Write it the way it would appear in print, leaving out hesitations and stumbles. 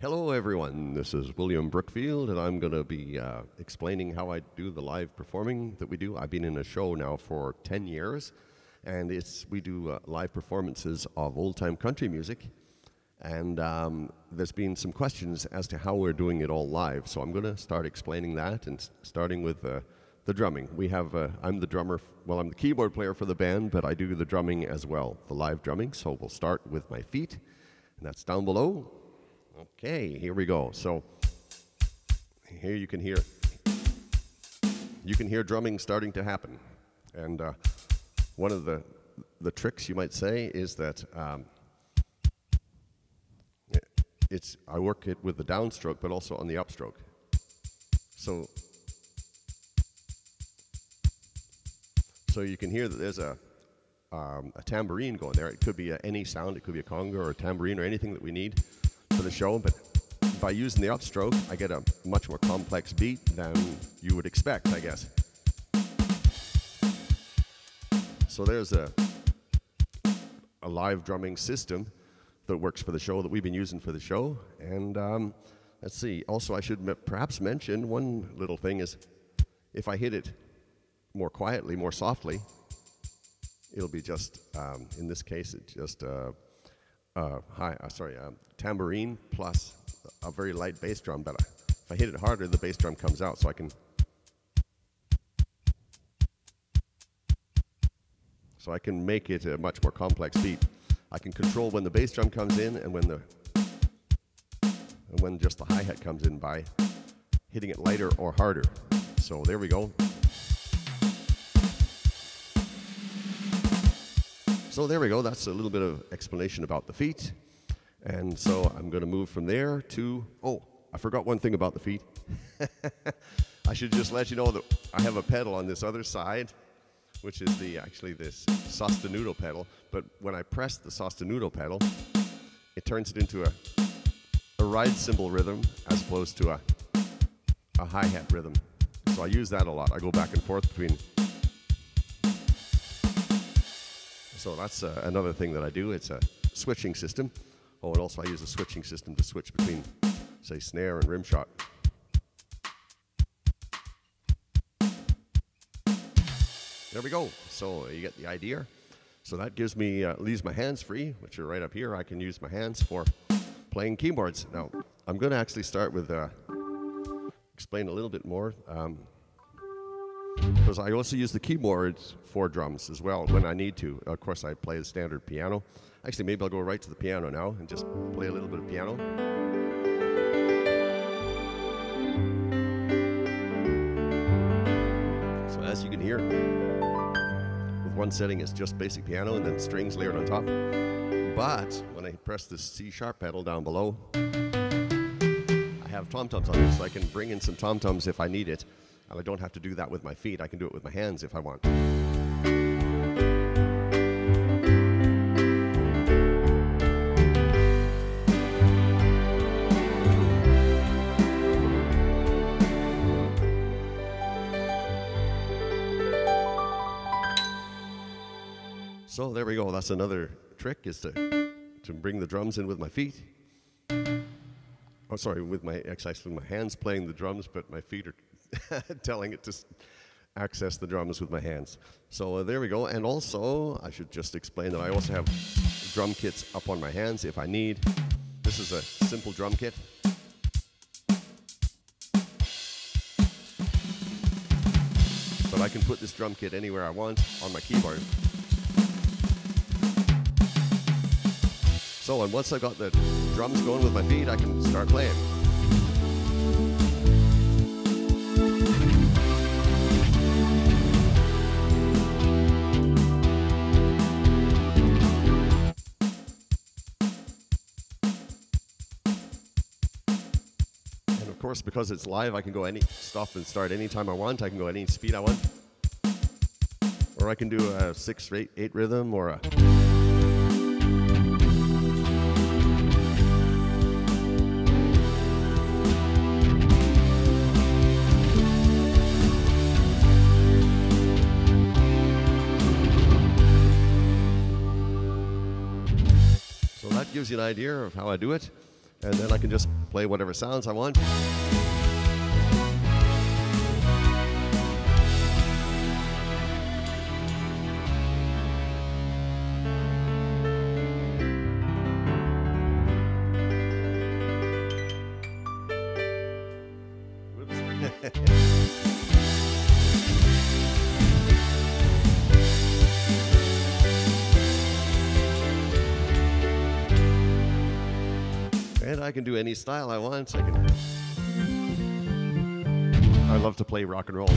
Hello everyone, this is William Brookfield and I'm going to be explaining how I do the live performing that we do. I've been in a show now for 10 years and we do live performances of old-time country music, and there's been some questions as to how we're doing it all live, so I'm going to start explaining that, and starting with the drumming. I'm the drummer, well, I'm the keyboard player for the band, but I do the drumming as well, the live drumming. So we'll start with my feet, and that's down below. Okay, here we go. So here you can hear drumming starting to happen. And one of the tricks, you might say, is that I work it with the downstroke, but also on the upstroke. So you can hear that there's a tambourine going there. It could be any sound. It could be a conga or a tambourine or anything that we need for the show, but by using the upstroke, I get a much more complex beat than you would expect, I guess. So there's a live drumming system that works for the show, that we've been using for the show. And let's see, also I should perhaps mention one little thing is, if I hit it more quietly, more softly, it'll be just, in this case, it's just tambourine plus a very light bass drum, but if I hit it harder, the bass drum comes out, so I can make it a much more complex beat. I can control when the bass drum comes in and when just the hi-hat comes in by hitting it lighter or harder. So there we go. So there we go, that's a little bit of explanation about the feet. And so I'm going to move from there to, oh, I forgot one thing about the feet. I should just let you know that I have a pedal on this other side, which is actually this sostenuto pedal. But when I press the sostenuto pedal, it turns it into a ride cymbal rhythm as opposed to a hi-hat rhythm. So I use that a lot. I go back and forth between. So that's another thing that I do. It's a switching system. Oh, and also I use a switching system to switch between, say, snare and rim shot. There we go. So you get the idea. So that gives me, leaves my hands free, which are right up here. I can use my hands for playing keyboards. Now, I'm going to actually start with, explain a little bit more. Because I also use the keyboards for drums as well when I need to. Of course, I play the standard piano. Actually, maybe I'll go right to the piano now and just play a little bit of piano. So as you can hear, with one setting it's just basic piano and then strings layered on top. But when I press the C-sharp pedal down below, I have tom-toms on there, so I can bring in some tom-toms if I need it. And I don't have to do that with my feet. I can do it with my hands if I want. So there we go. That's another trick, is to bring the drums in with my feet. Oh, sorry, with my hands playing the drums, but my feet are telling it to access the drums with my hands. So there we go. And also, I should just explain that I also have drum kits up on my hands if I need. This is a simple drum kit. But I can put this drum kit anywhere I want on my keyboard. So, and once I've got the drums going with my feet, I can start playing. Of course, because it's live, I can go stop and start anytime I want. I can go any speed I want. Or I can do a 6 or 8 rhythm, or a... So that gives you an idea of how I do it. And then I can just play whatever sounds I want. And I can do any style I want. I love to play rock and roll.